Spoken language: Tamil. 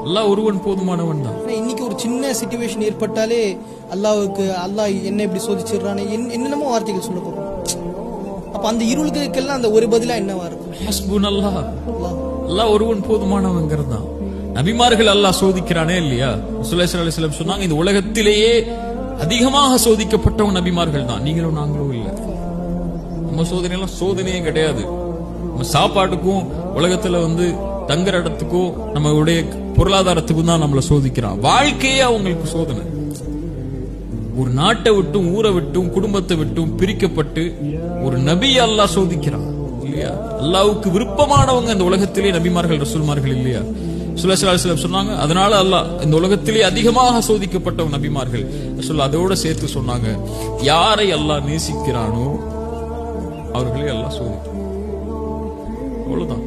அல்லாஹ் ஒருவன் போதுமானவன் தான். இன்னைக்கு ஒரு சின்ன சிச்சுவேஷன் ஏற்பட்டாலே அல்லாஹ்வுக்கு அல்லாஹ் என்ன இப்படி சோதிச்சிடுறானே என்னென்னமோ வார்த்தைகள் சொல்ல போறோம். அப்ப அந்த இருளுக்கெல்லாம் அந்த ஒரு பதிலா என்னவா இருக்கும்? ஹஸ்புனல்லாஹ், அல்லாஹ் ஒருவன் போதுமானவங்கிறது தான். நபிமார்கள் அல்லாஹ் சோதிக்கிறானே இல்லையா? ரசூலுல்லாஹி ஸல்லல்லாஹு அலைஹி வஸல்லம் சொன்னாங்க, இந்த உலகத்திலேயே அதிகமாக சோதிக்கப்பட்டவங்க நபிமார்கள் தான், நீங்களும் நாங்களும் இல்ல. நம்ம சோதனை எல்லாம் சோதனையே கிடையாது. நம்ம சாப்பாட்டுக்கும் உலகத்துல தங்குற இடத்துக்கும் நம்மளுடைய பொருளாதாரத்துக்கும் தான் நம்மள சோதிக்கிறான். வாழ்க்கையே அவங்களுக்கு சோதனை. ஒரு நாட்டை விட்டும் ஊரை விட்டும் குடும்பத்தை விட்டும் பிரிக்கப்பட்டு ஒரு நபி அல்லாஹ் சோதிக்கிறான் இல்லையா? அல்லாஹ்வுக்கு விருப்பமானவங்க இந்த உலகத்திலே நபிமார்கள் ரசூல்மார்கள் இல்லையா? ஸல்லல்லாஹு அலைஹி வஸல்லம் சொன்னாங்க, அதனால அல்லாஹ் இந்த உலகத்திலே அதிகமாக சோதிக்கப்பட்டவங்க நபிமார்கள். ரசூல் அதோட சேர்த்து சொன்னாங்க, யாரை அல்லாஹ் நேசிக்கிறானோ அவர்களே அல்லாஹ் சோதிக்கிறான். அவ்வளவுதான்.